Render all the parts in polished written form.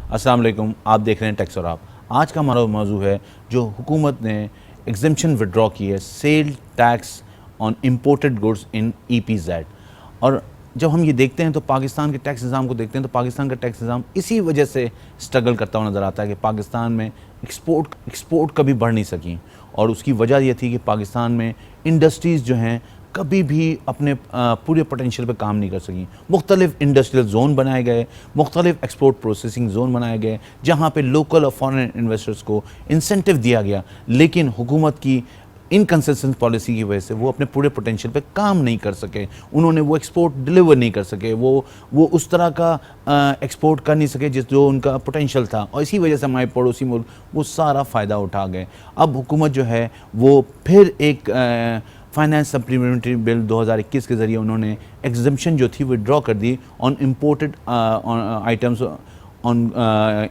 अस्सलाम वालेकुम, आप देख रहे हैं टैक्स और आप। आज का हमारा मौजू है जो हुकूमत ने एग्जम्पशन विड्रॉ की है, sale tax on imported goods in EPZ। और जब हम ये देखते हैं तो पाकिस्तान के टैक्स निज़ाम को देखते हैं तो पाकिस्तान का टैक्स निज़ाम इसी वजह से स्ट्रगल करता हुआ नज़र आता है कि पाकिस्तान में एक्सपोर्ट कभी बढ़ नहीं सकी। और उसकी वजह यह थी कि पाकिस्तान में इंडस्ट्रीज़ जो हैं कभी भी अपने पूरे पोटेंशियल पे काम नहीं कर सकी। मुख्तलिफ इंडस्ट्रियल जोन बनाए गए, मुख्तलिफ एक्सपोर्ट प्रोसेसिंग जोन बनाए गए, जहाँ पे लोकल और फॉरेन इन्वेस्टर्स को इंसेंटिव दिया गया, लेकिन हुकूमत की इनकंसिस्टेंट पॉलिसी की वजह से वो अपने पूरे पोटेंशियल पे काम नहीं कर सके। उन्होंने वो एक्सपोर्ट डिलीवर नहीं कर सके, वो उस तरह का एक्सपोर्ट कर नहीं सके जो उनका पोटेंशियल था। और इसी वजह से हमारे पड़ोसी मुल्क वो सारा फ़ायदा उठा गए। अब हुकूमत जो है वो फिर एक फाइनेंस सप्लीमेंट्री बिल 2021 के ज़रिए उन्होंने एग्जम्पशन जो थी विड्रॉ कर दी on imported items on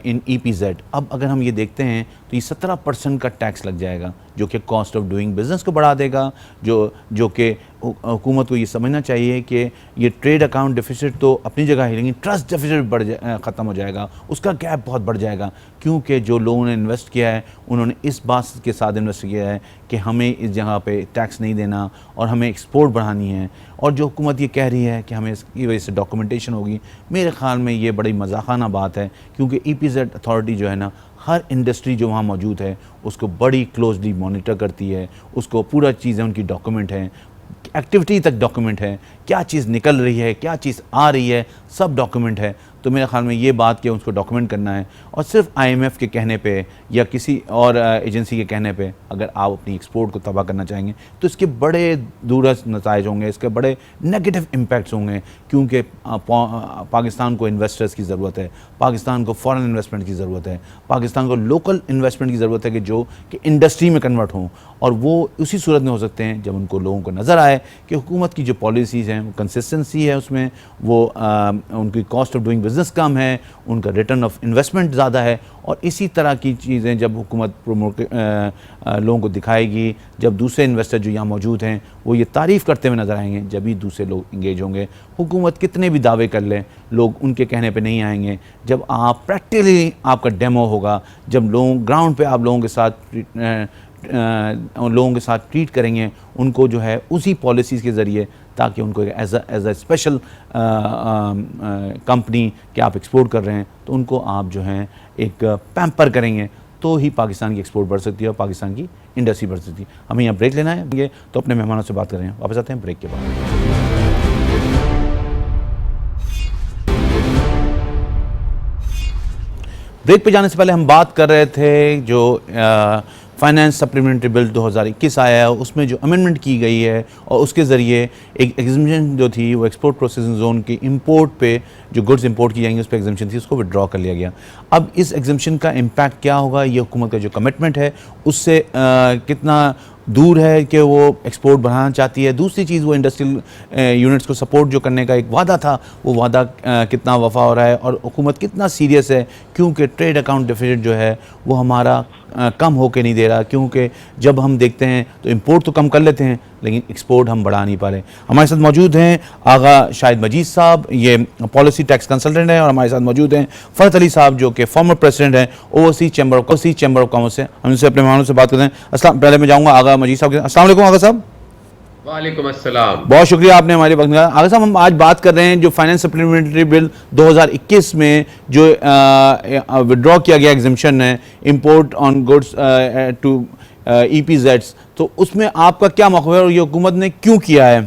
in EPZ। अब अगर हम ये देखते हैं तो ये 17% का टैक्स लग जाएगा, जो कि कॉस्ट ऑफ डूइंग बिज़नेस को बढ़ा देगा। जो कि हुकूमत को ये समझना चाहिए कि ये ट्रेड अकाउंट डिफिसिट तो अपनी जगह है, लेकिन ट्रस्ट डिफिसिट ख़त्म हो जाएगा, उसका गैप बहुत बढ़ जाएगा। क्योंकि जो लोगों ने इन्वेस्ट किया है उन्होंने इस बात के साथ इन्वेस्ट किया है कि हमें इस जगह पे टैक्स नहीं देना और हमें एक्सपोर्ट बढ़ानी है। और जो हुकूमत ये कह रही है कि हमें इसकी वजह से डॉक्यूमेंटेशन होगी, मेरे ख़्याल में ये बड़ी मजाकाना बात है। क्योंकि EPZ अथॉरिटी जो है ना, हर इंडस्ट्री जो वहाँ मौजूद है उसको बड़ी क्लोजली मॉनिटर करती है, उसको पूरा चीज़ें उनकी डॉक्यूमेंट हैं, एक्टिविटी तक डॉक्यूमेंट है, क्या चीज़ निकल रही है, क्या चीज़ आ रही है, सब डॉक्यूमेंट है। तो मेरे ख्याल में ये बात कि उसको डॉक्यूमेंट करना है। और सिर्फ IMF के कहने पे या किसी और एजेंसी के कहने पे अगर आप अपनी एक्सपोर्ट को तबाह करना चाहेंगे तो इसके बड़े दूरअज़ नताइज होंगे, इसके बड़े नेगेटिव इम्पैक्ट्स होंगे। क्योंकि पाकिस्तान को इन्वेस्टर्स की ज़रूरत है, पाकिस्तान को फॉरेन इन्वेस्टमेंट की ज़रूरत है, पाकिस्तान को लोकल इन्वेस्टमेंट की ज़रूरत है कि इंडस्ट्री में कन्वर्ट हों। और वो उसी सूरत में हो सकते हैं जब उनको लोगों को नज़र आए कि हुकूमत की जो पॉलिसीज़ हैं वो कंसिस्टेंसी है, उसमें वो उनकी कॉस्ट ऑफ डूइंग बिज़नेस कम है, उनका रिटर्न ऑफ इन्वेस्टमेंट ज़्यादा है। और इसी तरह की चीज़ें जब हुकूमत लोगों को दिखाएगी, जब दूसरे इन्वेस्टर जो यहाँ मौजूद हैं वो ये तारीफ़ करते हुए नज़र आएंगे, जब ही दूसरे लोग इंगेज होंगे। हुकूमत कितने भी दावे कर लें, लोग उनके कहने पे नहीं आएंगे। जब आप प्रैक्टिकली आपका डेमो होगा, जब लोग ग्राउंड पे आप लोगों के साथ ट्रीट करेंगे उनको जो है उसी पॉलिसीज़ के ज़रिए, ताकि उनको एज अ स्पेशल कंपनी कि आप एक्सपोर्ट कर रहे हैं तो उनको आप जो हैं एक पैम्पर करेंगे, तो ही पाकिस्तान की एक्सपोर्ट बढ़ सकती है और पाकिस्तान की इंडस्ट्री बढ़ सकती है। हमें यहाँ ब्रेक लेना है, ये तो अपने मेहमानों से बात कर रहे हैं, वापस आते हैं ब्रेक के बाद। ब्रेक पे जाने से पहले हम बात कर रहे थे जो फाइनेंस सप्लीमेंट्री बिल 2021 आया है, उसमें जो अमेंडमेंट की गई है और उसके ज़रिए एक एग्जम्पशन जो थी वो एक्सपोर्ट प्रोसेसिंग जोन की इंपोर्ट पे जो गुड्स इंपोर्ट की जाएंगी उस पर एग्जम्पशन थी, उसको विड्रॉ कर लिया गया। अब इस एग्जम्पशन का इम्पैक्ट क्या होगा, ये हुकूमत का जो कमिटमेंट है उससे कितना दूर है कि वो एक्सपोर्ट बढ़ाना चाहती है। दूसरी चीज़, वो इंडस्ट्रियल यूनिट्स को सपोर्ट जो करने का एक वादा था, वो वादा कितना वफा हो रहा है और हुकूमत कितना सीरियस है। क्योंकि ट्रेड अकाउंट डेफिसिट जो है वो हमारा कम होके नहीं दे रहा। क्योंकि जब हम देखते हैं तो इंपोर्ट तो कम कर लेते हैं लेकिन एक्सपोर्ट हम बढ़ा नहीं पा रहे। हमारे साथ मौजूद हैं आगा शाहिद मजीद साहब, ये पॉलिसी टैक्स कंसल्टेंट हैं, और हमारे साथ मौजूद हैं फ़रत अली साहब जो कि फॉर्मर प्रेसिडेंट हैं ओवरसीज चैम्बर ऑफ कॉमर्स से। हम उनसे अपने मेहमानों से बात करते हैं। पहले मैं जाऊँगा आगा मजीद साहब के। अस्सलाम वालेकुम आगा साहब। वालेकुम अस्सलाम। बहुत शुक्रिया आपने हमारे वक्त निकाला। आगे साहब, हम आज बात कर रहे हैं जो फाइनेंस सप्लीमेंट्री बिल 2021 में जो विड्रॉ किया गया एग्जम्पशन है import on goods to EPZ, तो उसमें आपका क्या मौक़िफ़ है और ये हुकूमत ने क्यों किया है?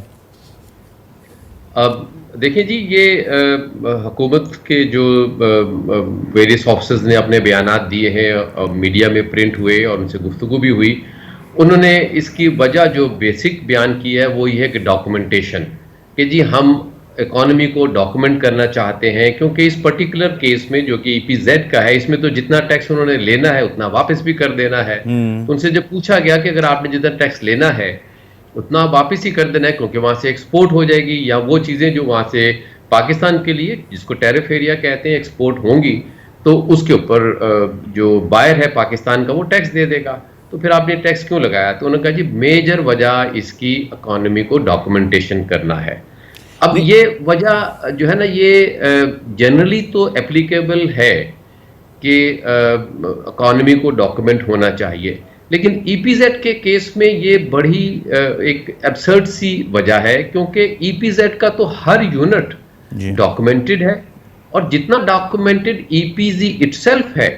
अब देखिए जी, ये हुकूमत के जो वेरियस ऑफिसर्स ने अपने बयानात दिए हैं, मीडिया में प्रिंट हुए और उनसे गुफ्तगू भी हुई, उन्होंने इसकी वजह जो बेसिक बयान की है वो ये है कि डॉक्यूमेंटेशन, कि जी हम इकॉनमी को डॉक्यूमेंट करना चाहते हैं। क्योंकि इस पर्टिकुलर केस में जो कि EPZ का है, इसमें तो जितना टैक्स उन्होंने लेना है उतना वापस भी कर देना है। तो उनसे जब पूछा गया कि अगर आपने जितना टैक्स लेना है उतना वापस ही कर देना है, क्योंकि वहाँ से एक्सपोर्ट हो जाएगी, या वो चीज़ें जो वहाँ से पाकिस्तान के लिए, जिसको टैरिफ एरिया कहते हैं, एक्सपोर्ट होंगी, तो उसके ऊपर जो बायर है पाकिस्तान का वो टैक्स दे देगा। तो फिर आपने टैक्स क्यों लगाया? तो उन्होंने कहा जी मेजर वजह इसकी इकॉनमी को डॉक्यूमेंटेशन करना है। अब ये वजह जो है ना, ये जनरली तो एप्लीकेबल है कि इकोनॉमी को डॉक्यूमेंट होना चाहिए, लेकिन ईपीजेड के केस में ये बड़ी एक एब्सर्ड सी वजह है, क्योंकि ईपीजेड का तो हर यूनिट जी। डॉक्यूमेंटेड है, और जितना डॉक्यूमेंटेड ईपीजी इटसेल्फ है,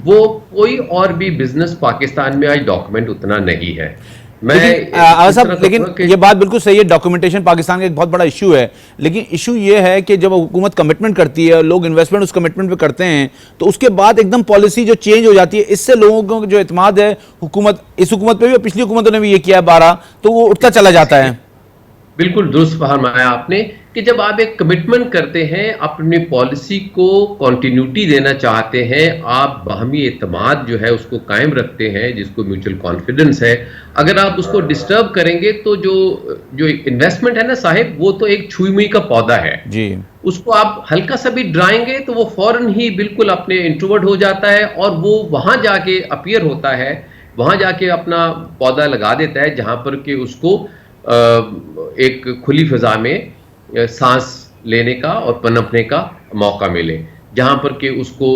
वो कोई और भी बिजनेस पाकिस्तान में आज डॉक्यूमेंट उतना नहीं है। मैं इस तरह लेकिन कहूंगा कि ये बात बिल्कुल सही है, डॉक्यूमेंटेशन पाकिस्तान का एक बहुत बड़ा इशू है, लेकिन इशू ये है कि जब हुकूमत कमिटमेंट करती है, लोग इन्वेस्टमेंट उस कमिटमेंट पे करते हैं, तो उसके बाद एकदम पॉलिसी जो चेंज हो जाती है, इससे लोगों को जो एतमाद है हुकूमत, इस हुकूमत पे भी और पिछली हुकूमतों ने भी ये किया है 12, तो वो उठता चला जाता है। बिल्कुल दुरुस्त फरमाया आपने कि जब आप एक कमिटमेंट करते हैं, अपनी पॉलिसी को कंटिन्यूटी देना चाहते हैं, आप बाहमी एतमाद जो है उसको कायम रखते हैं, जिसको म्यूचुअल कॉन्फिडेंस है, अगर आप उसको डिस्टर्ब करेंगे तो जो जो इन्वेस्टमेंट है ना साहिब, वो तो एक छुई मुई का पौधा है जी। उसको आप हल्का सा भी ड्राएंगे तो वो फौरन ही बिल्कुल अपने इंट्रोवर्ट हो जाता है, और वो वहां जाके अपीयर होता है, वहां जाके अपना पौधा लगा देता है, जहां पर कि उसको एक खुली फिजा में सांस लेने का और पनपने का मौका मिले, जहां पर कि उसको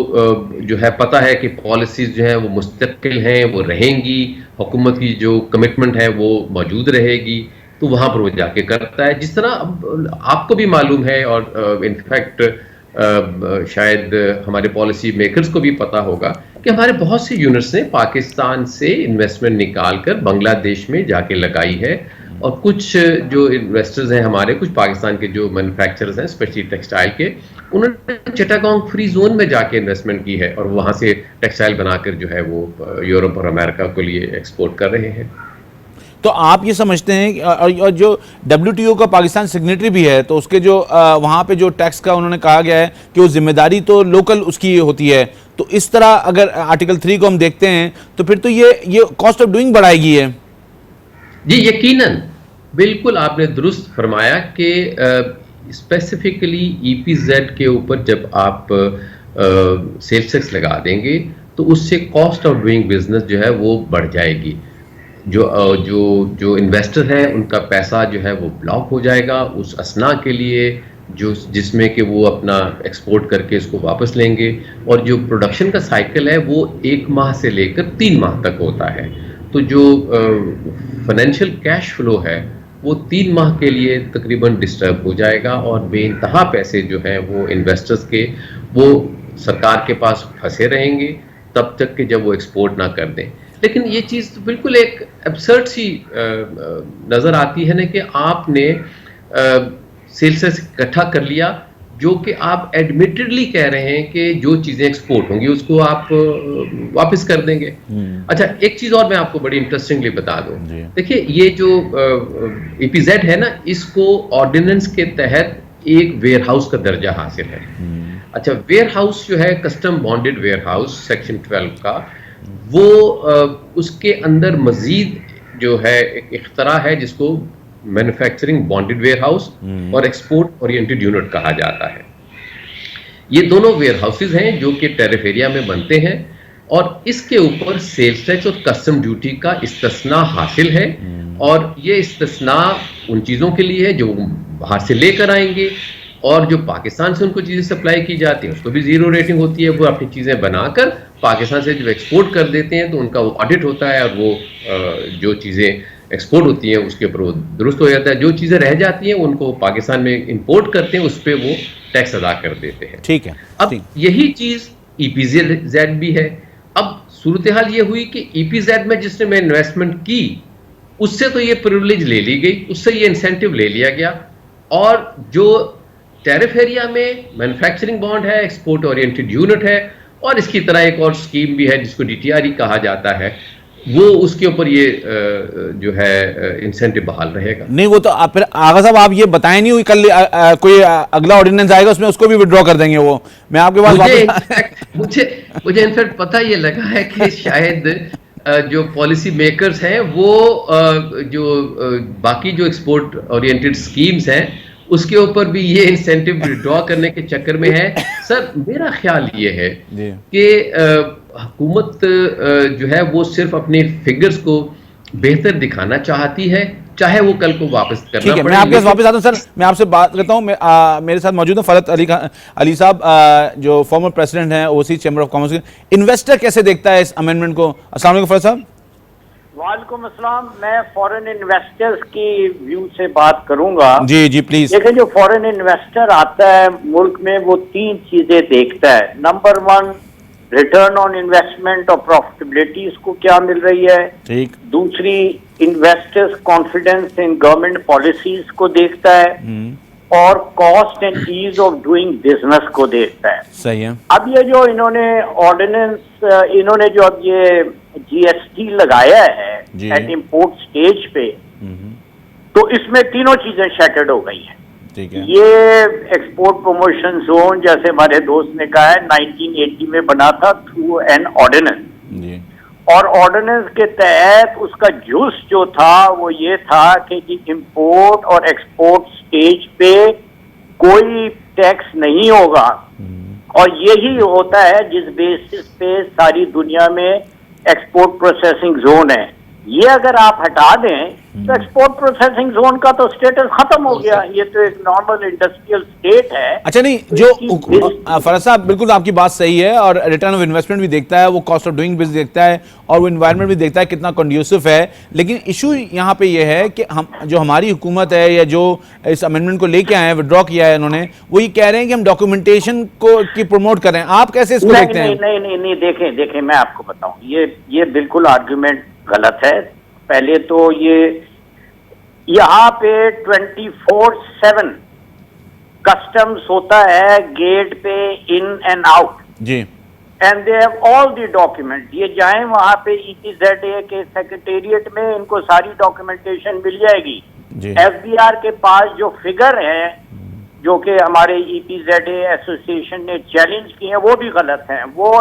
जो है पता है कि पॉलिसीज जो है वो मुस्तकिल हैं, वो रहेंगी, हुकूमत की जो कमिटमेंट है वो मौजूद रहेगी, तो वहां पर वो जाके करता है। जिस तरह आपको भी मालूम है, और इनफैक्ट शायद हमारे पॉलिसी मेकर्स को भी पता होगा कि हमारे बहुत से यूनिट्स ने पाकिस्तान से इन्वेस्टमेंट निकाल कर बांग्लादेश में जाके लगाई है, और कुछ जो इन्वेस्टर्स हैं हमारे, कुछ पाकिस्तान के जो मैन्युफैक्चरर्स हैं स्पेशली टेक्सटाइल के, उन्होंने चिटागोंग फ्री जोन में जाके इन्वेस्टमेंट की है, और वहां से टेक्सटाइल बनाकर जो है वो यूरोप और अमेरिका के लिए एक्सपोर्ट कर रहे हैं। तो आप ये समझते हैं और जो WTO का पाकिस्तान सिग्नेटरी भी है, तो उसके जो वहाँ पे जो टैक्स का उन्होंने कहा गया है कि वो जिम्मेदारी तो लोकल उसकी होती है, तो इस तरह अगर आर्टिकल 3 को हम देखते हैं तो फिर तो ये कॉस्ट ऑफ डूइंग बढ़ाएगी है। जी यकीनन, बिल्कुल आपने दुरुस्त फरमाया कि स्पेसिफिकली ईपीजेड के ऊपर जब आप सेल्स टैक्स लगा देंगे तो उससे कॉस्ट ऑफ डूइंग बिजनेस जो है वो बढ़ जाएगी। जो इन्वेस्टर है उनका पैसा जो है वो ब्लॉक हो जाएगा उस असना के लिए जो जिसमें कि वो अपना एक्सपोर्ट करके इसको वापस लेंगे, और जो प्रोडक्शन का साइकिल है वो 1 माह से लेकर 3 माह तक होता है। तो जो फाइनेंशियल कैश फ्लो है वो 3 माह के लिए तकरीबन डिस्टर्ब हो जाएगा, और बेइंतहा पैसे जो हैं वो इन्वेस्टर्स के वो सरकार के पास फंसे रहेंगे तब तक कि जब वो एक्सपोर्ट ना कर दें। लेकिन ये चीज़ तो बिल्कुल एक एब्सर्ड सी नज़र आती है ना कि आपने सेल्स इकट्ठा कर लिया, जो कि आप एडमिटेडली कह रहे हैं कि जो चीज़ें एक्सपोर्ट होंगी उसको आप वापस कर देंगे। अच्छा, एक चीज़ और मैं आपको बड़ी इंटरेस्टिंगली बता दूं, देखिए ये जो ईपीजेड है ना, इसको ऑर्डिनेंस के तहत एक वेयर हाउस का दर्जा हासिल है। अच्छा, वेयर हाउस जो है custom bonded warehouse section 12 का, वो उसके अंदर मजीद जो है एक इख्तरा है जिसको मैन्युफैक्चरिंग बॉन्डेड वेयर हाउस और एक्सपोर्ट ओरिएंटेड यूनिट कहा जाता है। ये दोनों वेयर हाउसेज हैं जो कि टैरिफ एरिया में बनते हैं, और इसके ऊपर सेल्स टैक्स और कस्टम ड्यूटी का इस्तिस्ना हासिल है, और ये इस्तिस्ना उन चीज़ों के लिए है जो बाहर से लेकर आएंगे, और जो पाकिस्तान से उनको चीज़ें सप्लाई की जाती हैं उसको भी 0 रेटिंग होती है। वो अपनी चीज़ें बनाकर पाकिस्तान से जब एक्सपोर्ट कर देते हैं तो उनका वो ऑडिट होता है, और वो जो चीज़ें एक्सपोर्ट होती हैं उसके ऊपर वो दुरुस्त हो जाता है, जो चीज़ें रह जाती हैं उनको पाकिस्तान में इंपोर्ट करते हैं उस पर वो टैक्स अदा कर देते हैं। ठीक है, अब यही चीज़ ईपीजेड भी है। अब सूरत हाल ये हुई कि ईपीजेड में जिसने मैं इन्वेस्टमेंट की उससे तो ये प्रिविलेज ले ली गई, उससे ये इंसेंटिव ले लिया गया, और जो टैरिफ एरिया में मैन्युफैक्चरिंग बॉन्ड है, एक्सपोर्ट ओरिएंटेड यूनिट है, और इसकी तरह एक और स्कीम भी है जिसको DTRE कहा जाता है, वो उसके ऊपर ये जो है इंसेंटिव बहाल रहेगा। नहीं, वो तो फिर आगा साहब आप ये बताएं नहीं, कल कोई अगला ऑर्डिनेंस आएगा उसमें उसको भी विड्रॉ कर देंगे। वो मैं आपके पास मुझे इनफैक्ट पता ये लगा है कि शायद जो पॉलिसी मेकर्स हैं वो जो बाकी जो एक्सपोर्ट ओरिएंटेड स्कीम्स हैं उसके ऊपर भी ये इंसेंटिव विड्रॉ करने के चक्कर में है। सर, मेरा ख्याल ये है कि हुकूमत जो है वो सिर्फ अपने फिगर्स को बेहतर दिखाना चाहती है, चाहे वो कल को वापस करना ठीक है, पड़े। मैं आपके पास लेकिन वापस आता हूं सर, मैं आपसे बात करता हूं। मेरे साथ मौजूद है फरहत अली साहब, जो फॉर्मर प्रेसिडेंट हैं ओवरसीज चैम्बर ऑफ कॉमर्स के। इन्वेस्टर कैसे देखता है इस अमेंडमेंट को? अस्सलाम वालेकुम फरहत साहब। वालेकुम अस्सलाम। मैं फॉरेन इन्वेस्टर्स की व्यू से बात करूंगा। जी जी प्लीज। देखिए, जो फॉरेन इन्वेस्टर आता है मुल्क में वो तीन चीजें देखता है। Number one, return on investment और प्रॉफिटेबिलिटी इसको क्या मिल रही है। ठीक। दूसरी, investors confidence in government policies को देखता है। और cost and ease of doing business को देखता है। सही है। अब ये जो इन्होंने ऑर्डिनेंस, इन्होंने जो अब ये जीएसटी लगाया है एट इंपोर्ट स्टेज पे, तो इसमें तीनों चीजें शैटर्ड हो गई हैं। ठीक है। ये एक्सपोर्ट प्रमोशन जोन, जैसे हमारे दोस्त ने कहा है, 1980 में बना था थ्रू एन ऑर्डिनेंस। जी। और ऑर्डिनेंस के तहत उसका जूस जो था वो ये था कि इंपोर्ट और एक्सपोर्ट स्टेज पे कोई टैक्स नहीं होगा। और यही होता है जिस बेसिस पे सारी दुनिया में एक्सपोर्ट प्रोसेसिंग जोन है। ये अगर आप हटा दें तो एक्सपोर्ट प्रोसेसिंग जोन का तो स्टेटस खत्म हो गया। ये तो एक नॉर्मल इंडस्ट्रियल स्टेट है। अच्छा, नहीं, जो फरहत साहब बिल्कुल आपकी बात सही है, और रिटर्न ऑफ इन्वेस्टमेंट भी देखता है, वो कॉस्ट ऑफ डूइंग बिजनेस देखता है, और वो इन्वायरमेंट भी देखता है कितना कंड्यूसिव है। लेकिन इशू यहाँ पे ये है कि हम जो हमारी हुकूमत है या जो इस अमेंडमेंट को लेके आए हैं, विड्रॉ किया है इन्होंने, वो ये कह रहे हैं कि हम डॉक्यूमेंटेशन को की प्रमोट कर रहे हैं। आप कैसे इसको देखते हैं? नहीं, देखें मैं आपको बताऊं, ये बिल्कुल आर्ग्यूमेंट गलत है। पहले तो ये यहाँ पे 24/7 कस्टम्स होता है गेट पे, इन एंड आउट जी। And they have all the document. ये जाएं वहां पे EPZA के सेक्रेटेरिएट में, इनको सारी डॉक्यूमेंटेशन मिल जाएगी। FBR के पास जो फिगर है, जो कि हमारे EPZA एसोसिएशन ने चैलेंज किए हैं, वो भी गलत हैं। वो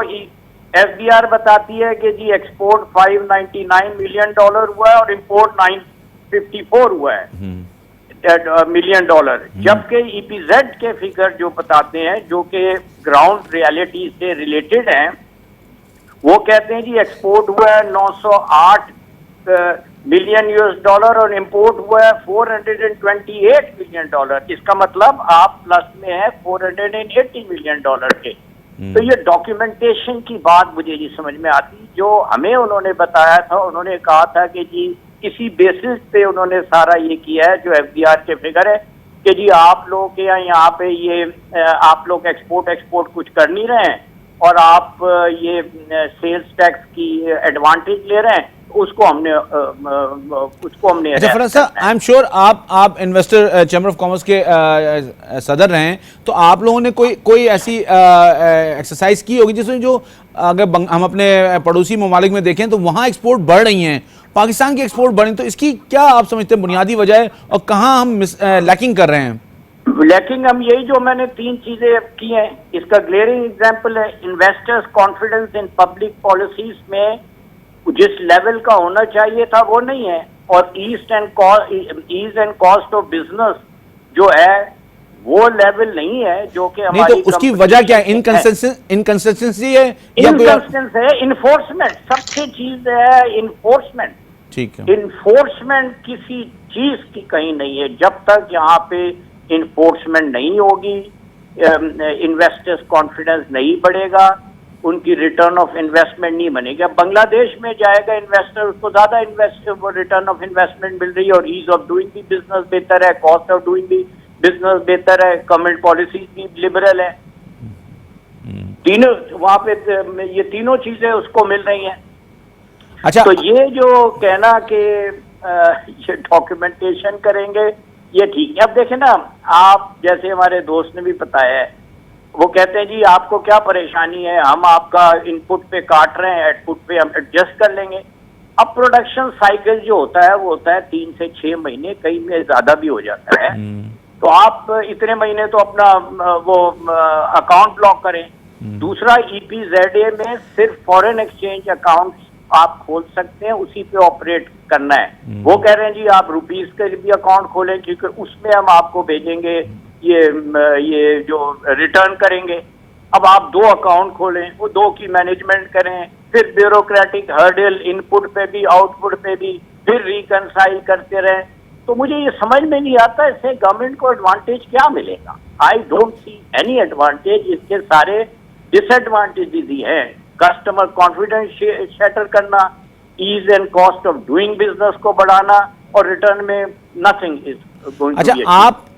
FBR बताती है कि जी एक्सपोर्ट $599 मिलियन हुआ है और इंपोर्ट $954 हुआ है मिलियन डॉलर। जबकि EPZ के फिगर जो बताते हैं, जो कि ग्राउंड रियलिटी से रिलेटेड हैं, वो कहते हैं जी एक्सपोर्ट हुआ है $908 मिलियन और इंपोर्ट हुआ है $428 मिलियन। इसका मतलब आप प्लस में है $480 मिलियन के। तो ये डॉक्यूमेंटेशन की बात मुझे ये समझ में आती। जो हमें उन्होंने बताया था, उन्होंने कहा था कि जी किसी बेसिस पे उन्होंने सारा ये किया है, जो FBR के फिगर है, कि जी आप लोग के यहाँ पे ये आप लोग एक्सपोर्ट कुछ कर नहीं रहे हैं, और आप ये सेल्स टैक्स की एडवांटेज ले रहे हैं, उसको हमने अच्छा फरहत साहब, आई एम श्योर आप इन्वेस्टर चैम्बर ऑफ कॉमर्स के सदर रहे हैं, तो आप लोगों ने कोई ऐसी एक्सरसाइज की होगी जिसमें जो अगर हम अपने पड़ोसी ममालिक में देखें तो वहाँ एक्सपोर्ट बढ़ रही हैं, पाकिस्तान की एक्सपोर्ट बढ़ रही, तो इसकी क्या आप समझते हैं बुनियादी वजह है, और कहाँ हम लैकिंग कर रहे हैं? लैकिंग हम यही जो मैंने तीन चीजें की हैं, इसका ग्लेयरिंग एग्जाम्पल है investors confidence in public policies में जिस लेवल का होना चाहिए था वो नहीं है, और ease and cost of business जो है वो लेवल नहीं है, जो कि हमारी नहीं, तो उसकी वजह क्या है? इनकंसिस्टेंसी है या इनकंसिस्टेंसी है? इन्फोर्समेंट सबसे चीज है, इन्फोर्समेंट। ठीक है, इन्फोर्समेंट किसी चीज की कहीं नहीं है। जब तक यहाँ पे इन्फोर्समेंट नहीं होगी, इन्वेस्टर्स कॉन्फिडेंस नहीं बढ़ेगा, उनकी रिटर्न ऑफ इन्वेस्टमेंट नहीं बनेगा। बांग्लादेश में जाएगा इन्वेस्टर, उसको ज्यादा रिटर्न ऑफ इन्वेस्टमेंट मिल रही है, और ease of doing the business बेहतर है, cost of doing the business बेहतर है, गवर्नमेंट पॉलिसीज भी लिबरल है। तीनों वहां पे ये तीनों चीजें उसको मिल रही हैं। अच्छा, तो ये जो कहना कि ये डॉक्यूमेंटेशन करेंगे, ये ठीक है। अब देखें ना, आप जैसे हमारे दोस्त ने भी बताया है, वो कहते हैं जी आपको क्या परेशानी है, हम आपका इनपुट पे काट रहे हैं, आउटपुट पे हम एडजस्ट कर लेंगे। अब प्रोडक्शन साइकिल जो होता है वो होता है 3 से 6 महीने, कई में ज्यादा भी हो जाता है। तो आप इतने महीने तो अपना वो अकाउंट ब्लॉक करें। दूसरा, EPZA में सिर्फ फॉरेन एक्सचेंज अकाउंट आप खोल सकते हैं, उसी पे ऑपरेट करना है। वो कह रहे हैं जी आप रुपीज के भी अकाउंट खोलें, क्योंकि उसमें हम आपको भेजेंगे ये जो रिटर्न करेंगे। अब आप 2 अकाउंट खोलें, वो 2 की मैनेजमेंट करें, फिर ब्यूरोक्रेटिक हर्डल, इनपुट पे भी आउटपुट पे भी, फिर रिकंसाइल करते रहें। तो मुझे ये समझ में नहीं आता इससे गवर्नमेंट को एडवांटेज क्या मिलेगा। I don't see any advantage, इसके सारे डिसएडवांटेजेस ही हैं। कस्टमर कॉन्फिडेंस शैटर करना, ease and cost of doing business को बढ़ाना, और रिटर्न में नथिंग इज गोइंग। अच्छा,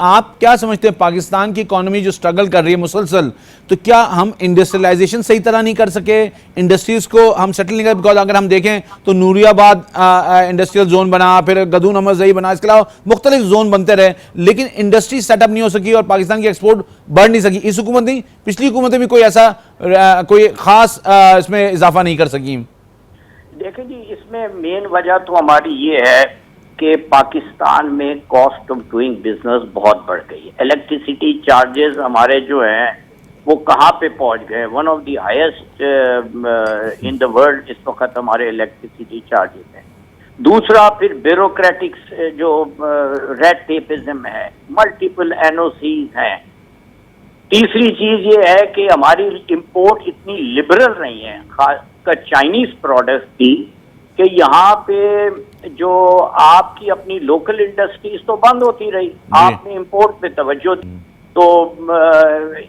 आप क्या समझते हैं पाकिस्तान की इकोनॉमी जो स्ट्रगल कर रही है मुसलसल, तो क्या हम इंडस्ट्रियलाइजेशन सही तरह नहीं कर सके, इंडस्ट्रीज को हम सेटल नहीं कर? बिकॉज अगर हम देखें तो नूरियाबाद इंडस्ट्रियल जोन बना, फिर गदून अमरजई बना, इसके अलावा मुख्तलिफ जोन बनते रहे, लेकिन इंडस्ट्री सेटअप नहीं हो सकी और पाकिस्तान की एक्सपोर्ट बढ़ नहीं सकी। इस हुकूमत नहीं, पिछली हुकूमतें भी कोई ऐसा कोई खास इसमें इजाफा नहीं कर सकी। देखिए जी, इसमें मेन वजह तो हमारी ये है कि पाकिस्तान में कॉस्ट ऑफ डूइंग बिजनेस बहुत बढ़ गई है। इलेक्ट्रिसिटी चार्जेस हमारे जो हैं वो कहाँ पे पहुंच गए, one of the highest in the world इस वक्त हमारे इलेक्ट्रिसिटी चार्जेस हैं। दूसरा फिर ब्यूरोक्रेटिक्स जो रेड टेपिज्म है, मल्टीपल एनओसीज हैं। तीसरी चीज ये है कि हमारी इंपोर्ट इतनी लिबरल नहीं है, खासकर चाइनीज प्रोडक्ट्स की, कि यहाँ पे जो आपकी अपनी लोकल इंडस्ट्रीज तो बंद होती रही, आपने इंपोर्ट पे तवज्जो दी। तो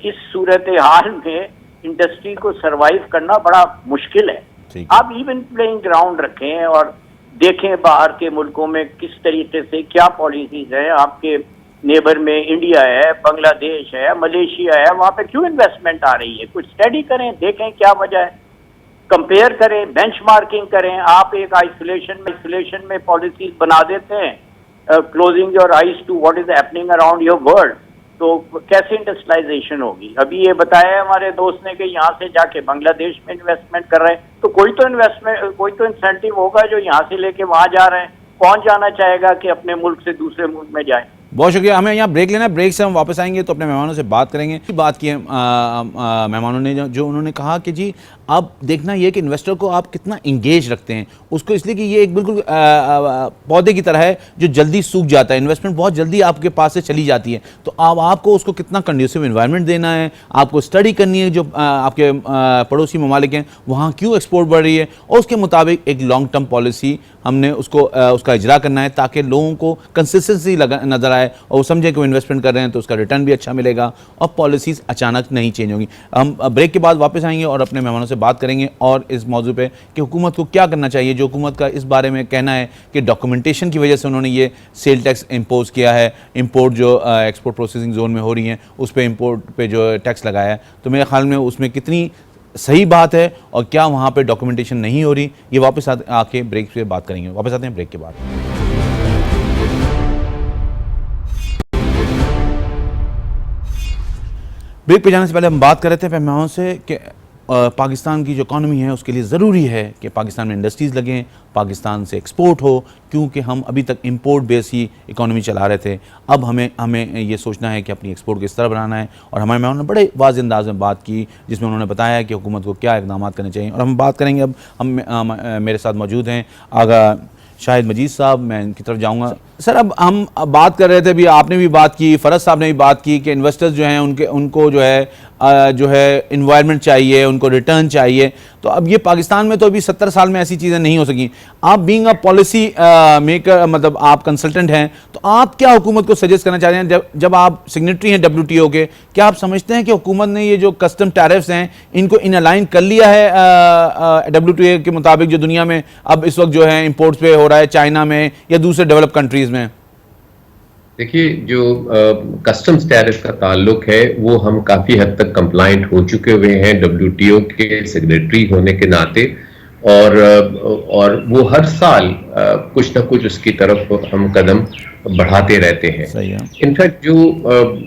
इस सूरत हाल में इंडस्ट्री को सरवाइव करना बड़ा मुश्किल है। आप इवन प्लेइंग ग्राउंड रखें और देखें बाहर के मुल्कों में किस तरीके से क्या पॉलिसीज है। आपके नेबर में इंडिया है, बांग्लादेश है, मलेशिया है, वहाँ पे क्यों इन्वेस्टमेंट आ रही है? कुछ स्टडी करें, देखें क्या वजह है, कंपेयर करें, बेंचमार्किंग करें। आप एक आइसोलेशन में पॉलिसीज बना देते हैं, closing your eyes to what is happening around your world, तो कैसे इंडस्ट्रियलाइजेशन होगी? अभी ये बताया हमारे दोस्त ने कि यहाँ से जाके बांग्लादेश में इन्वेस्टमेंट कर रहे हैं, तो कोई तो इंसेंटिव होगा जो यहाँ से लेके वहाँ जा रहे हैं। कौन जाना चाहेगा कि अपने मुल्क से दूसरे मुल्क में जाए? बहुत शुक्रिया। हमें यहाँ ब्रेक लेना है, ब्रेक से हम वापस आएंगे तो अपने मेहमानों से बात करेंगे। बात की है मेहमानों ने जो उन्होंने कहा कि जी अब देखना ये कि इन्वेस्टर को आप कितना इंगेज रखते हैं उसको, इसलिए कि ये एक बिल्कुल पौधे की तरह है जो जल्दी सूख जाता है, इन्वेस्टमेंट बहुत जल्दी आपके पास से चली जाती है। तो अब आपको उसको कितना कंड्यूसिव इन्वायरमेंट देना है, आपको स्टडी करनी है जो आपके पड़ोसी ममालिक हैं वहाँ क्यों एक्सपोर्ट बढ़ रही है, और उसके मुताबिक एक लॉन्ग टर्म पॉलिसी हमने उसका इजरा करना है ताकि लोगों को कंसिस्टेंसी नज़र आए और वो समझे कि वो इन्वेस्टमेंट कर रहे हैं तो उसका रिटर्न भी अच्छा मिलेगा और पॉलिसीज़ अचानक नहीं चेंज होंगी। हम ब्रेक के बाद वापस आएंगे और अपने मेहमानों से बात करेंगे और इस मौजू पे कि हुकूमत को क्या करना चाहिए। जो हुकूमत का इस बारे में कहना है कि डॉक्यूमेंटेशन की वजह से उन्होंने ये सेल टैक्स इम्पोज किया है, इंपोर्ट जो एक्सपोर्ट प्रोसेसिंग जोन में हो रही हैं उस पर इंपोर्ट पे जो टैक्स लगाया है, तो मेरे ख्याल में उसमें कितनी सही बात है और क्या वहाँ पे डॉक्यूमेंटेशन नहीं हो रही, ये वापस आके ब्रेक पे बात करेंगे। वापस आते हैं ब्रेक के बाद। ब्रेक पे जाने से पहले हम बात कर रहे थे मेहमानों से कि पाकिस्तान की जो इकॉनमी है उसके लिए ज़रूरी है कि पाकिस्तान में इंडस्ट्रीज़ लगें, पाकिस्तान से एक्सपोर्ट हो, क्योंकि हम अभी तक इंपोर्ट बेस ही इकॉनमी चला रहे थे। अब हमें ये सोचना है कि अपनी एक्सपोर्ट किस तरह बनाना है, और हमारे मेहमानों ने बड़े वाज़ेह अंदाज में बात की जिसमें उन्होंने बताया कि हुकूमत को क्या इक़दाम करने चाहिए। और हम बात करेंगे, अब हम मेरे साथ मौजूद हैं आगा शाहिद मजीद साहब, मैं इनकी तरफ जाऊँगा। सर, अब हम बात कर रहे थे, भी आपने भी बात की, फ़रज साहब ने भी बात की कि इन्वेस्टर्स जो हैं उनको जो है इन्वायरमेंट चाहिए, उनको रिटर्न चाहिए। तो अब ये पाकिस्तान में तो अभी 70 साल में ऐसी चीज़ें नहीं हो सकी। आप बीइंग अ पॉलिसी मेकर, मतलब आप कंसल्टेंट हैं, तो आप क्या हुकूमत को सजेस्ट करना चाहते हैं? जब आप सिग्नेटरी हैं WTO के, क्या आप समझते हैं कि हुकूमत ने ये जो कस्टम टैरिफ्स हैं इनको इन अलाइन कर लिया है WTO के मुताबिक जो दुनिया में अब इस वक्त जो है इंपोर्ट्स पे हो रहा है, चाइना में या दूसरे डेवलप कंट्रीज़ में? देखिए, जो कस्टम्स टैरिफ का ताल्लुक है वो हम काफ़ी हद तक कंप्लाइंट हो चुके हुए हैं WTO के सेक्रेटरी होने के नाते, और वो हर साल कुछ ना कुछ उसकी तरफ हम कदम बढ़ाते रहते हैं। इनफैक्ट जो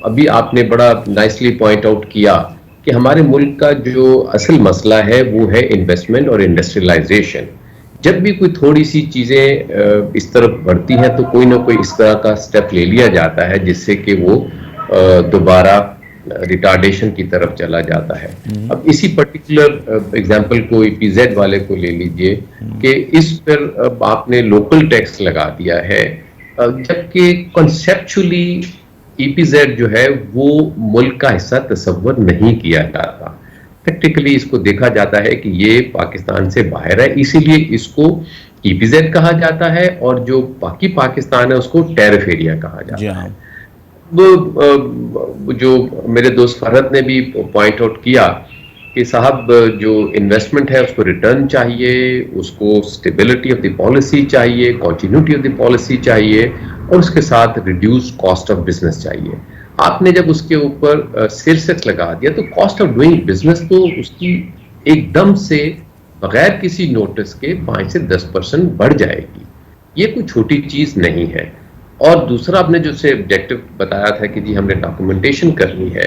अभी आपने बड़ा नाइसली पॉइंट आउट किया कि हमारे मुल्क का जो असल मसला है वो है इन्वेस्टमेंट और इंडस्ट्रियलाइजेशन। जब भी कोई थोड़ी सी चीज़ें इस तरफ बढ़ती हैं तो कोई ना कोई इस तरह का स्टेप ले लिया जाता है जिससे कि वो दोबारा रिटार्डेशन की तरफ चला जाता है। अब इसी पर्टिकुलर एग्जांपल को EPZ वाले को ले लीजिए कि इस पर आपने लोकल टैक्स लगा दिया है, जबकि कॉन्सेप्चुअली EPZ जो है वो मुल्क का हिस्सा तस्वर नहीं किया जाता। प्रैक्टिकली इसको देखा जाता है कि ये पाकिस्तान से बाहर है, इसीलिए इसको EPZ कहा जाता है, और जो बाकी पाकिस्तान है उसको टैरिफ एरिया कहा जाता है। वो जो मेरे दोस्त फरहत ने भी पॉइंट आउट किया कि साहब जो इन्वेस्टमेंट है उसको रिटर्न चाहिए, उसको स्टेबिलिटी ऑफ द पॉलिसी चाहिए, कंटिन्यूटी ऑफ द पॉलिसी चाहिए, और उसके साथ रिड्यूस कॉस्ट ऑफ बिजनेस चाहिए। आपने जब उसके ऊपर सेल्स टैक्स लगा दिया तो कॉस्ट ऑफ डूइंग बिजनेस तो उसकी एकदम से बगैर किसी नोटिस के 5 से 10% बढ़ जाएगी। ये कोई छोटी चीज नहीं है। और दूसरा, आपने जो से ऑब्जेक्टिव बताया था कि जी हमने डॉक्यूमेंटेशन करनी है,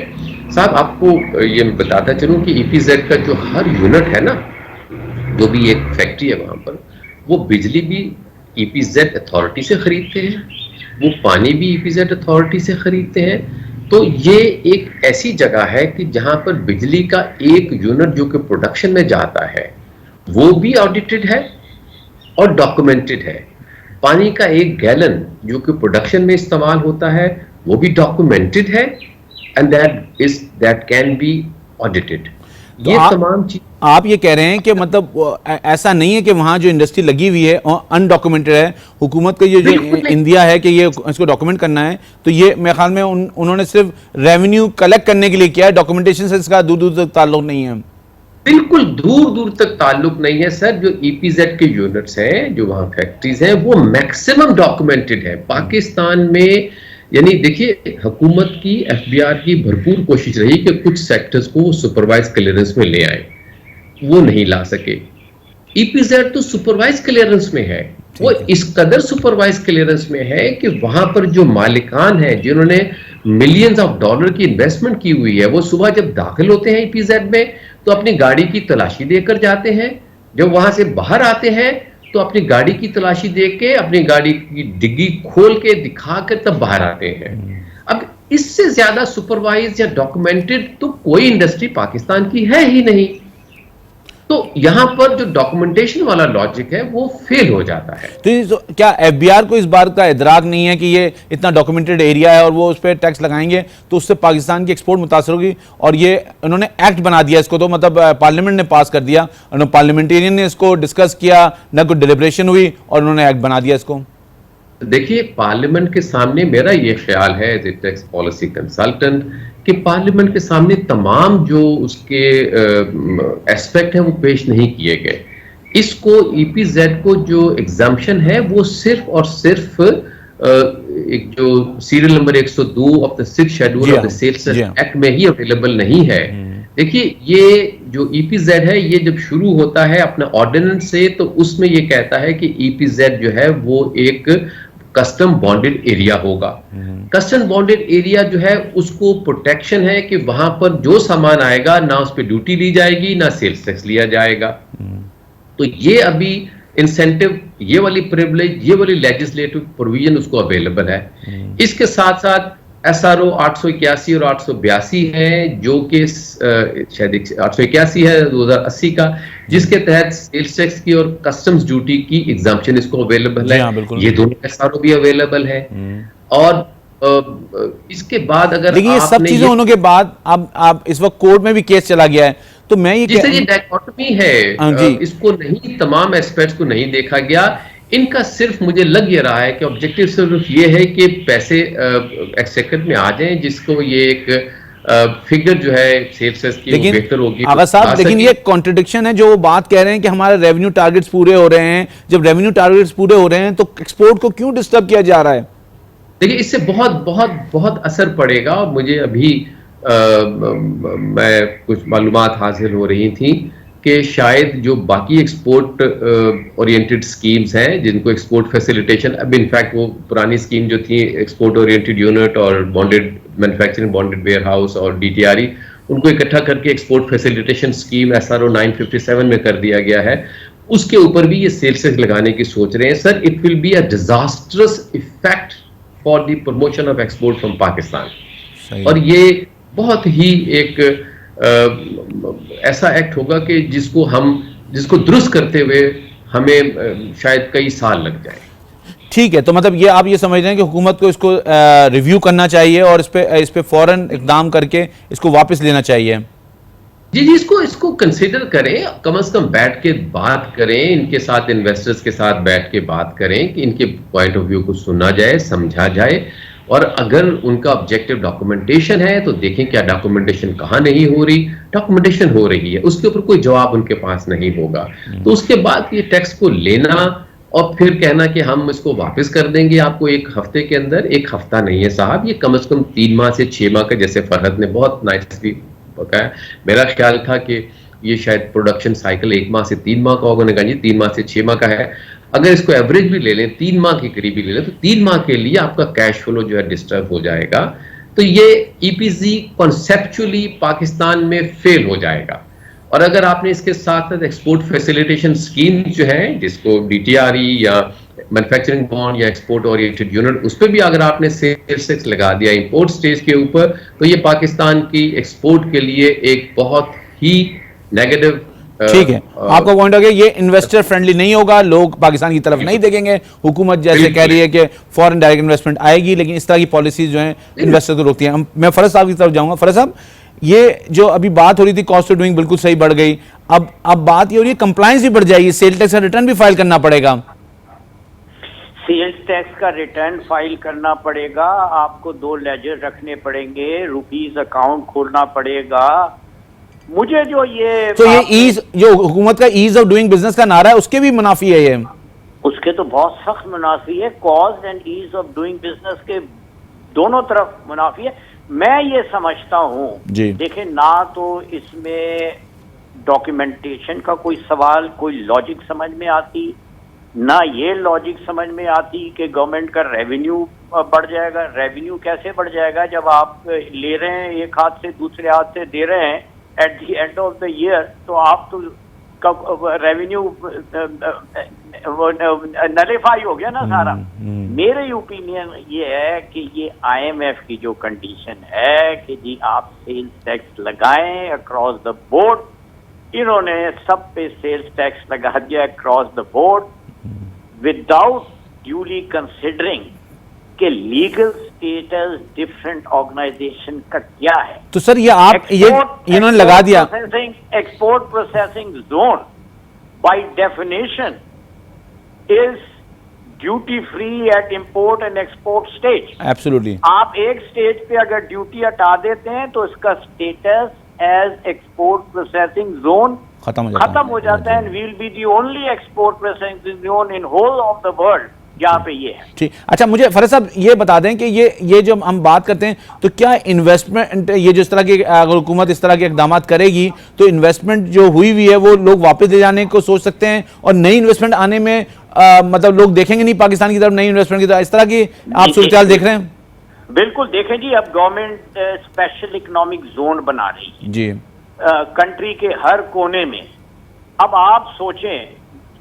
साहब आपको ये बताता चलूं कि EPZ का जो हर यूनिट है ना, जो भी एक फैक्ट्री है वहां पर, वो बिजली भी EPZ अथॉरिटी से खरीदते हैं, वो पानी भी EPZ अथॉरिटी से खरीदते हैं। तो ये एक ऐसी जगह है कि जहां पर बिजली का एक यूनिट जो कि प्रोडक्शन में जाता है वो भी ऑडिटेड है और डॉक्यूमेंटेड है। पानी का एक गैलन जो कि प्रोडक्शन में इस्तेमाल होता है वो भी डॉक्यूमेंटेड है, and that can be audited. तो ये तमाम चीज आप ये कह रहे हैं कि मतलब ऐसा नहीं है कि वहां जो इंडस्ट्री लगी हुई है अनडॉक्यूमेंटेड है, हुकूमत का ये जो इंडिया है कि ये इसको डॉक्यूमेंट करना है, तो ये मेरे ख्याल में उन्होंने सिर्फ रेवेन्यू कलेक्ट करने के लिए किया है, डॉक्यूमेंटेशन से इसका दूर दूर तक ताल्लुक नहीं है। बिल्कुल दूर दूर तक ताल्लुक नहीं है सर। जो EPZ के यूनिट्स हैं, जो वहां फैक्ट्रीज हैं, वो मैक्सिमम डॉक्यूमेंटेड है पाकिस्तान में। यानी देखिए, हुकूमत की FBR की भरपूर कोशिश रही कि कुछ सेक्टर्स को सुपरवाइज क्लियरेंस में ले आए, वो नहीं ला सके। EPZ तो सुपरवाइज क्लियरेंस में है, वो इस कदर सुपरवाइज क्लियरेंस में है कि वहां पर जो मालिकान है जिन्होंने मिलियंस ऑफ डॉलर की इन्वेस्टमेंट की हुई है, वो सुबह जब दाखिल होते हैं EPZ में तो अपनी गाड़ी की तलाशी देकर जाते हैं, जब वहां से बाहर आते हैं तो अपनी गाड़ी की तलाशी दे के अपनी गाड़ी की डिग्गी खोल के दिखाकर तब बाहर आते हैं। अब इससे ज्यादा सुपरवाइज या डॉक्यूमेंटेड तो कोई इंडस्ट्री पाकिस्तान की है ही नहीं। तो यहां पर जो डॉक्यूमेंटेशन वाला लॉजिक है वो फेल हो जाता है। तो क्या FBR को इस बात का इदराक नहीं है कि ये इतना डॉक्यूमेंटेड एरिया है और वो उस पर टैक्स लगाएंगे तो उससे पाकिस्तान की एक्सपोर्ट मुतासर होगी? और ये उन्होंने एक्ट बना दिया इसको, तो मतलब पार्लियामेंट ने पास कर दिया, उन्होंने पार्लियामेंटेरियन ने इसको डिस्कस किया, ना कोई डिलिब्रेशन हुई और उन्होंने एक्ट बना दिया इसको। देखिए, पार्लियामेंट के सामने मेरा ये ख्याल है as a tax policy consultant कि पार्लियामेंट के सामने तमाम जो उसके एस्पेक्ट हैं वो पेश नहीं किए गए। इसको EPZ को जो एग्जाम्पशन है वो सिर्फ और सिर्फ एक जो serial number 102 of the 6th schedule of the sales act में ही अवेलेबल नहीं है। देखिए, ये जो EPZ है ये जब शुरू होता है अपना ऑर्डिनेंस से, तो उसमें ये कहता है कि EPZ जो है वो एक कस्टम बॉन्डेड एरिया होगा। कस्टम बॉन्डेड एरिया जो है उसको प्रोटेक्शन है कि वहां पर जो सामान आएगा ना उस पर ड्यूटी ली जाएगी ना सेल्स टैक्स लिया जाएगा। तो ये अभी इंसेंटिव, ये वाली प्रिविलेज, ये वाली लेजिस्लेटिव प्रोविजन उसको अवेलेबल है। इसके साथ साथ SRO 881 और 882 है, जो कि शायद 881 है 2080 का, जिसके तहत सेल्स टैक्स की और कस्टम्स ड्यूटी की एग्जाम्पशन इसको अवेलेबल है। ये दोनों SRO भी अवेलेबल है। और इसके बाद अगर लेकिन ये सब चीजें होने के बाद अब इस वक्त कोर्ट में भी केस चला गया है, तो मैं ये डायकोटमी है, इसको नहीं, तमाम एस्पेक्ट्स को नहीं देखा गया। इनका सिर्फ मुझे लग ये रहा है कि ऑब्जेक्टिव सिर्फ ये है कि पैसे एक्सचेकर में आ जाएं, जिसको ये एक फिगर जो है सेल्स की बेहतर होगी। आगा साहब, लेकिन ये कॉन्ट्रडिक्शन है जो वो बात कह रहे हैं कि हमारे रेवेन्यू टारगेट्स पूरे हो रहे हैं। जब रेवेन्यू टारगेट्स पूरे हो रहे हैं तो एक्सपोर्ट को क्यों डिस्टर्ब किया जा रहा है? देखिए, इससे बहुत बहुत बहुत असर पड़ेगा। और मुझे अभी मैं कुछ मालूमात हासिल हो रही थी कि शायद जो बाकी एक्सपोर्ट ओरिएंटेड स्कीम्स हैं, जिनको एक्सपोर्ट फैसिलिटेशन, अब इनफैक्ट वो पुरानी स्कीम जो थी एक्सपोर्ट ओरिएंटेड यूनिट और bonded manufacturing bonded warehouse और DTRE, उनको इकट्ठा करके एक्सपोर्ट फैसिलिटेशन स्कीम SRO 957 में कर दिया गया है। उसके ऊपर भी ये सेल्स टैक्स लगाने की सोच रहे हैं। Sir, it will be a disastrous effect for the promotion of export from Pakistan. और ये बहुत ही एक ऐसा एक्ट होगा कि जिसको दुरुस्त करते हुए हमें शायद कई साल लग जाए। ठीक है, तो मतलब ये आप ये समझ रहे हैं कि हुकूमत को इसको रिव्यू करना चाहिए और इस पे फौरन इकदाम करके इसको वापस लेना चाहिए? जी इसको कंसिडर करें, कम से कम बैठ के बात करें, इनके साथ इन्वेस्टर्स के साथ बैठ के बात करें कि इनके पॉइंट ऑफ व्यू को सुना जाए, समझा जाए, और अगर उनका ऑब्जेक्टिव डॉक्यूमेंटेशन है तो देखें क्या डॉक्यूमेंटेशन कहाँ नहीं हो रही, डॉक्यूमेंटेशन हो रही है उसके ऊपर कोई जवाब उनके पास नहीं होगा, तो उसके बाद ये टैक्स को लेना और फिर कहना कि हम इसको वापस कर देंगे आपको 1 हफ्ते के अंदर, 1 हफ्ता नहीं है साहब, ये कम से कम 3 माह से 6 माह का, जैसे फरहत ने बहुत नाइसली बताया। मेरा ख्याल था कि ये शायद प्रोडक्शन साइकिल 1 माह से 3 माह का होगा, उन्होंने कहा जी 3 माह से 6 माह का है। अगर इसको एवरेज भी ले लें, 3 माह के करीब भी ले लें, तो 3 माह के लिए आपका कैश फ्लो जो है डिस्टर्ब हो जाएगा। तो ये ईपीजी कॉन्सेप्चुअली पाकिस्तान में फेल हो जाएगा। और अगर आपने इसके साथ साथ एक्सपोर्ट फैसिलिटेशन स्कीम जो है, जिसको डीटीआरई या मैन्युफैक्चरिंग बॉन्ड या एक्सपोर्ट ओरिएंटेड यूनिट, उस पर भी अगर आपने सेल्स टैक्स लगा दिया इंपोर्ट स्टेज के ऊपर, तो ये पाकिस्तान की एक्सपोर्ट के लिए एक बहुत ही नेगेटिव। ठीक है, आपका पॉइंट हो गया, ये इन्वेस्टर फ्रेंडली नहीं होगा, लोग पाकिस्तान की तरफ नहीं देखेंगे। हुकूमत जैसे कह रही है कि फॉरेन डायरेक्ट इन्वेस्टमेंट आएगी, लेकिन इस तरह की पॉलिसीज जो हैं इन्वेस्टर को रोकती हैं। मैं फरज साहब की तरफ जाऊंगा। फरज साहब, ये जो अभी बात हो रही थी कॉस्ट ऑफ डूइंग बिल्कुल सही बढ़ गई, अब बात ये हो रही है कंप्लायंस भी बढ़ जाएगी, सेल टैक्स का रिटर्न भी फाइल करना पड़ेगा। सेल्स टैक्स का रिटर्न फाइल करना पड़ेगा, आपको 2 लेजर रखने पड़ेंगे, रुपीज अकाउंट खोलना पड़ेगा। मुझे जो ये तो ये ईज, जो हुकूमत का ईज ऑफ डूइंग बिजनेस का नारा है, उसके भी मुनाफी है ये? उसके तो बहुत सख्त मुनाफी है, cost and ease of doing business के दोनों तरफ मुनाफी है। मैं ये समझता हूँ, देखिए, ना तो इसमें डॉक्यूमेंटेशन का कोई सवाल, कोई लॉजिक समझ में आती, ना ये लॉजिक समझ में आती कि गवर्नमेंट का रेवेन्यू बढ़ जाएगा। रेवेन्यू कैसे बढ़ जाएगा जब आप ले रहे हैं एक हाथ से दूसरे हाथ से दे रहे हैं at the end of the year, तो आप तो रेवेन्यू नलिफाई हो गया ना सारा। मेरे ओपिनियन ये है कि ये आईएमएफ की जो कंडीशन है कि जी आप सेल्स टैक्स लगाएं अक्रॉस द बोर्ड, इन्होंने सब पे सेल्स टैक्स लगा दिया across the board without duly considering कि लीगल स्टेटस डिफरेंट ऑर्गेनाइजेशन का क्या है। तो सर ये आप ये इन्होंने लगा दिया, export processing zone by definition is duty free at import and export stage. Absolutely. आप एक स्टेज पे अगर ड्यूटी हटा देते हैं तो इसका status as export processing zone खत्म हो जाता है, and we will be the only export processing zone in whole of the world जहाँ पे ये है। ठीक, अच्छा, मुझे फरज साहब ये बता दें कि ये जो हम बात करते हैं, तो क्या इन्वेस्टमेंट, ये जो इस तरह की अगर हुकूमत इस तरह के इकदाम करेगी तो इन्वेस्टमेंट जो हुई है वो लोग वापस ले जाने को सोच सकते हैं, और नई इन्वेस्टमेंट आने में मतलब लोग देखेंगे नहीं पाकिस्तान की तरफ नई इन्वेस्टमेंट की तरफ, इस तरह की आप सूरत देख रहे हैं? बिल्कुल, देखें जी, अब गवर्नमेंट स्पेशल इकोनॉमिक जोन बना रही है जी कंट्री के हर कोने में। अब आप सोचें,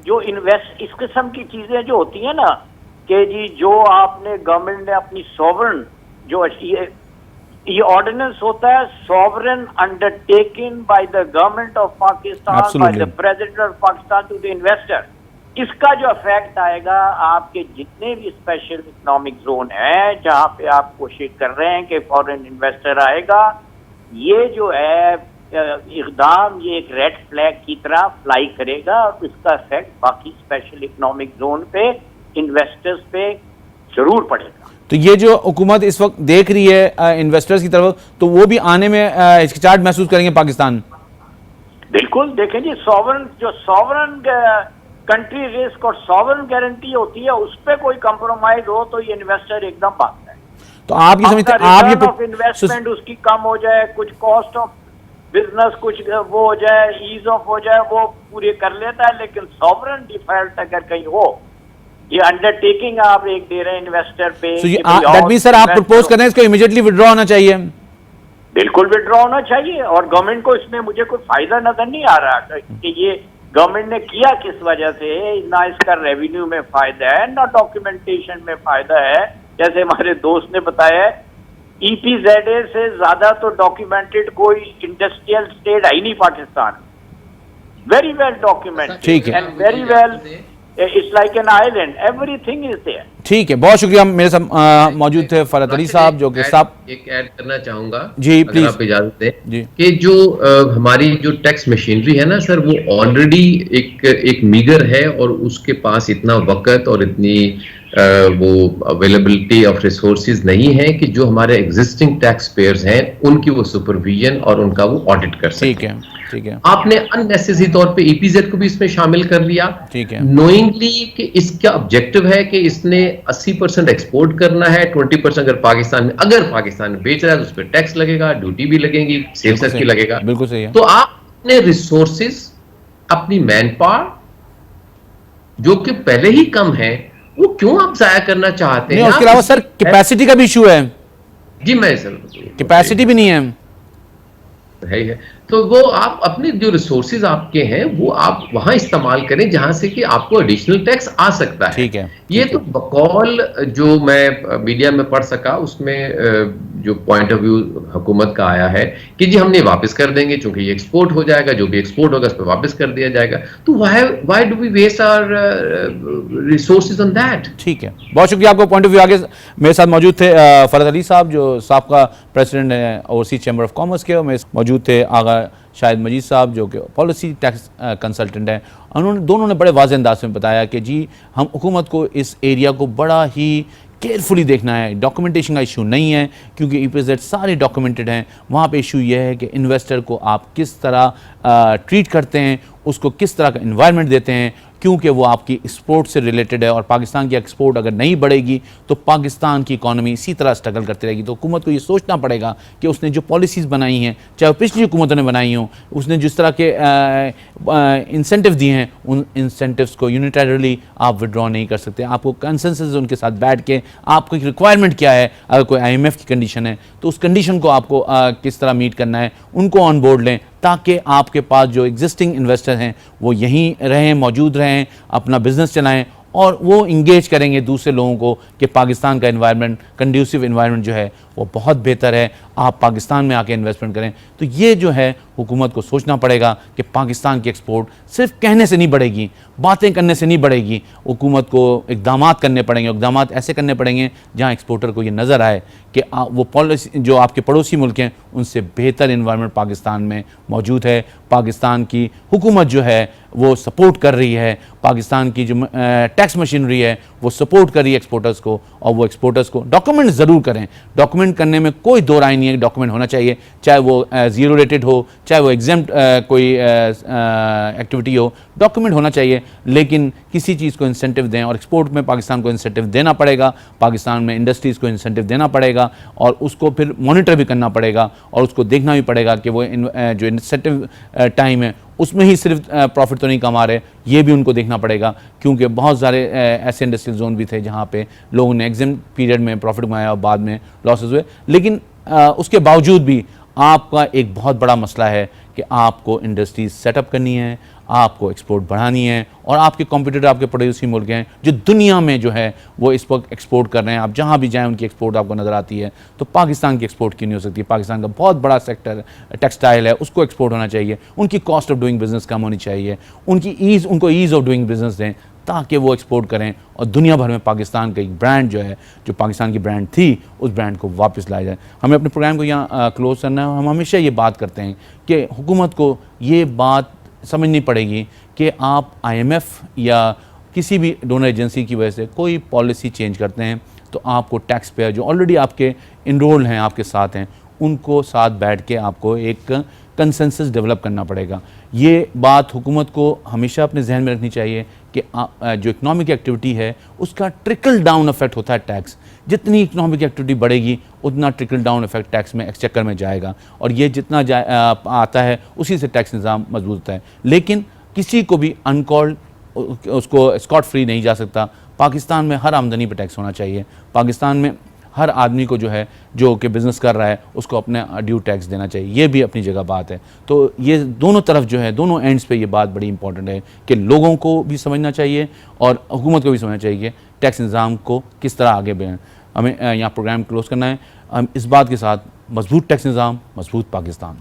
जो इन्वेस्ट इस किस्म की चीजें जो होती है ना कि जी जो आपने गवर्नमेंट ने अपनी सॉवरन, जो ये ऑर्डिनेंस होता है sovereign undertaking by the government of Pakistan, by the president of Pakistan to the investor, इसका जो इफेक्ट आएगा आपके जितने भी स्पेशल इकोनॉमिक जोन है जहां पे आप कोशिश कर रहे हैं कि फॉरेन इन्वेस्टर आएगा, ये जो है इकदाम ये एक रेड फ्लैग की तरह फ्लाई करेगा, और इसका इफेक्ट बाकी स्पेशल इकोनॉमिक जोन पे इन्वेस्टर्स पे जरूर पड़ेगा। तो ये जो हुकूमत इस वक्त देख रही है इन्वेस्टर्स की तरफ, तो वो भी आने में हिचकिचाहट महसूस करेंगे पाकिस्तान? बिल्कुल, देखें जी, सॉवरन कंट्री रिस्क और सॉवरन गारंटी होती है, उस पर कोई कंप्रोमाइज हो तो ये इन्वेस्टर एकदम भागता है। तो आप ये समझते हैं आप ये इन्वेस्टमेंट उसकी कम हो जाए, कुछ कॉस्ट ऑफ बिजनेस कुछ वो हो जाए, ईज ऑफ हो जाए, वो पूरे कर लेता है, लेकिन सॉवरन डिफॉल्ट अगर कहीं हो, ये अंडरटेकिंग आप एक दे रहे हैं इन्वेस्टर पे, दैट मींस सर आप प्रपोज कर रहे हैं इसको इमीडिएटली विड्रॉ होना चाहिए? बिल्कुल विड्रॉ होना चाहिए, और गवर्नमेंट को इसमें मुझे कोई फायदा नजर नहीं आ रहा कि ये गवर्नमेंट ने किया किस वजह से, ना इसका रेवेन्यू में फायदा है ना डॉक्यूमेंटेशन में फायदा है। जैसे हमारे दोस्त ने बताया, ईपीजेडए से ज्यादा तो डॉक्यूमेंटेड कोई इंडस्ट्रियल स्टेट है ही नहीं पाकिस्तान, वेरी वेल डॉक्यूमेंटेड ठीक है, and very well It's like an island. Everything is there. ठीक है, बहुत शुक्रिया। मेरे साथ मौजूद थे फरहत अली साहब, जो कि साहब एक ऐड करना चाहूंगा जी, अगर प्लीज आप इजाजत दें जी। कि जो हमारी जो टैक्स मशीनरी है ना सर, वो ऑलरेडी एक मीगर है और उसके पास इतना वक्त और इतनी वो अवेलेबिलिटी ऑफ रिसोर्सेज नहीं है कि जो हमारे एग्जिस्टिंग टैक्स पेयर्स हैं उनकी वो सुपरविजन और उनका वो ऑडिट कर सके। ठीक है, ठीक है। आपने अननेसेसरी तौर पे ईपीजेड को भी इसमें शामिल कर लिया, ठीक है, नोइंगली कि इसका ऑब्जेक्टिव है कि इसने 80% एक्सपोर्ट करना है, 20% अगर पाकिस्तान में बेच रहा है तो उस पर टैक्स लगेगा, ड्यूटी भी लगेगी, सेल्स टैक्स भी लगेगा। बिल्कुल सही है। तो आप अपने रिसोर्सेज, अपनी मैन पावर जो कि पहले ही कम है, वो क्यों आप जाया करना चाहते हैं? उसके अलावा सर कैपेसिटी का भी इशू है जी। मैं सर कैपेसिटी भी नहीं है है तो वो आप अपने जो रिसोर्सेज आपके हैं वो आप वहां इस्तेमाल करें जहां से कि आपको एडिशनल टैक्स आ सकता है। ठीक है, ये तो बकौल जो मैं मीडिया में पढ़ सका उसमें जो पॉइंट ऑफ व्यू हुकूमत का आया है कि जी हमने वापस कर देंगे, चूंकि ये एक्सपोर्ट हो जाएगा, जो भी एक्सपोर्ट होगा उस पर वापस कर दिया जाएगा। तो why do we waste our resources on that? ठीक है, बहुत शुक्रिया आपको पॉइंट ऑफ व्यू। आगे मेरे साथ मौजूद थे फरहत अली साहब, जो साबका प्रेसिडेंट है ओवरसीज चैम्बर ऑफ कॉमर्स के, और मेरे मौजूद थे आगा शाहिद मजीद साहब, जो कि पॉलिसी टैक्स कंसल्टेंट हैं। उन्होंने दोनों ने बड़े वाज़ेह अंदाज में बताया कि जी हम हुकूमत को इस एरिया को बड़ा ही केयरफुली देखना है। डॉक्यूमेंटेशन का इशू नहीं है क्योंकि ईपीजेड सारे डॉक्यूमेंटेड हैं। वहाँ पे इशू यह है कि इन्वेस्टर को आप किस तरह ट्रीट करते हैं, उसको किस तरह का इन्वायरमेंट देते हैं, क्योंकि वो आपकी एक्सपोर्ट से रिलेटेड है। और पाकिस्तान की एक्सपोर्ट अगर नहीं बढ़ेगी तो पाकिस्तान की इकॉनमी इसी तरह स्ट्रगल करती रहेगी। तो हुकूमत को ये सोचना पड़ेगा कि उसने जो पॉलिसीज़ बनाई हैं, चाहे वो पिछली हुकूमतों ने बनाई हों, उसने जिस तरह के इंसेंटिव दिए हैं, उन इंसेंटिव्स को यूनिटरली आप विड्रॉ नहीं कर सकते। आपको कंसेंसस उनके साथ बैठ के आपकी रिक्वायरमेंट क्या है, अगर कोई IMF की कंडीशन है तो उस कंडीशन को आपको किस तरह मीट करना है, उनको ऑन बोर्ड लें, ताकि आपके पास जो एग्जिस्टिंग इन्वेस्टर हैं वो यहीं रहें, मौजूद रहें, अपना बिजनेस चलाएं और वो इंगेज करेंगे दूसरे लोगों को कि पाकिस्तान का इन्वायरमेंट, कंड्यूसिव इन्वायरमेंट जो है वो बहुत बेहतर है, आप पाकिस्तान में आके इन्वेस्टमेंट करें। तो ये जो है हुकूमत को सोचना पड़ेगा कि पाकिस्तान की एक्सपोर्ट सिर्फ कहने से नहीं बढ़ेगी, बातें करने से नहीं बढ़ेगी। हुकूमत को इक़दाम करने पड़ेंगे, इक़दाम ऐसे करने पड़ेंगे जहाँ एक्सपोर्टर को ये नज़र आए कि वो पॉलिसी जो आपके पड़ोसी मुल्क हैं उनसे बेहतर इन्वायरमेंट पाकिस्तान में मौजूद है। पाकिस्तान की हुकूमत जो है वो सपोर्ट कर रही है, पाकिस्तान की जो टैक्स मशीनरी है वो सपोर्ट कर रही है एक्सपोर्टर्स को, और वो एक्सपोर्टर्स को डॉक्यूमेंट ज़रूर करें। डॉक्यूमेंट करने में कोई दो राय नहीं है, डॉक्यूमेंट होना चाहिए, चाहे वो ज़ीरो रेटेड हो, चाहे वो एग्जेम्प्ट कोई एक्टिविटी हो, डॉक्यूमेंट होना चाहिए। लेकिन किसी चीज़ को इंसेंटिव दें, और एक्सपोर्ट में पाकिस्तान को इंसेंटिव देना पड़ेगा, पाकिस्तान में इंडस्ट्रीज़ को इंसेंटिव देना पड़ेगा, और उसको फिर मॉनिटर भी करना पड़ेगा, और उसको देखना भी पड़ेगा कि वो जो इंसेंटिव टाइम है उसमें ही सिर्फ प्रॉफिट तो नहीं कमा रहे, ये भी उनको देखना पड़ेगा। क्योंकि बहुत सारे ऐसे इंडस्ट्रियल जोन भी थे जहाँ पे लोगों ने एग्जाम पीरियड में प्रॉफिट कमाया और बाद में लॉसेस हुए। लेकिन उसके बावजूद भी आपका एक बहुत बड़ा मसला है कि आपको इंडस्ट्रीज सेटअप करनी है, आपको एक्सपोर्ट बढ़ानी है, और आपके कॉम्पिटिटर आपके पड़ोसी मुल्क हैं जो दुनिया में जो है वो इस वक्त एक्सपोर्ट कर रहे हैं। आप जहाँ भी जाएं उनकी एक्सपोर्ट आपको नज़र आती है। तो पाकिस्तान की एक्सपोर्ट क्यों नहीं हो सकती? पाकिस्तान का बहुत बड़ा सेक्टर टेक्सटाइल है, उसको एक्सपोर्ट होना चाहिए। उनकी कॉस्ट ऑफ डूइंग बिजनेस कम होनी चाहिए, उनको ईज़ ऑफ डूइंग बिजनेस दें ताकि वो एक्सपोर्ट करें, और दुनिया भर में पाकिस्तान का एक ब्रांड जो है, जो पाकिस्तान की ब्रांड थी, उस ब्रांड को वापस लाया जाए। हमें अपने प्रोग्राम को यहाँ क्लोज करना है। हम हमेशा ये बात करते हैं कि हुकूमत को ये बात समझनी पड़ेगी कि आप IMF या किसी भी डोनर एजेंसी की वजह से कोई पॉलिसी चेंज करते हैं तो आपको टैक्स पेयर जो ऑलरेडी आपके इनरोल हैं, आपके साथ हैं, उनको साथ बैठ के आपको एक कंसेंसस डेवलप करना पड़ेगा। ये बात हुकूमत को हमेशा अपने जहन में रखनी चाहिए कि जो इकनॉमिक एक्टिविटी है उसका ट्रिकल डाउन इफेक्ट होता है टैक्स। जितनी इकनॉमिक एक्टिविटी बढ़ेगी उतना ट्रिकल डाउन इफेक्ट टैक्स में, एक्सचेकर में जाएगा, और ये जितना आता है उसी से टैक्स निज़ाम मजबूत होता है। लेकिन किसी को भी अनकॉल्ड उसको स्कॉट फ्री नहीं जा सकता। पाकिस्तान में हर आमदनी पर टैक्स होना चाहिए। पाकिस्तान में हर आदमी को जो है, जो कि बिज़नेस कर रहा है, उसको अपने ड्यू टैक्स देना चाहिए। ये भी अपनी जगह बात है। तो ये दोनों तरफ जो है, दोनों एंड्स पे ये बात बड़ी इंपॉर्टेंट है कि लोगों को भी समझना चाहिए और हुकूमत को भी समझना चाहिए कि टैक्स निज़ाम को किस तरह आगे बढ़ाएं। हमें यहाँ प्रोग्राम क्लोज करना है हम इस बात के साथ, मजबूत टैक्स निज़ाम, मजबूत पाकिस्तान।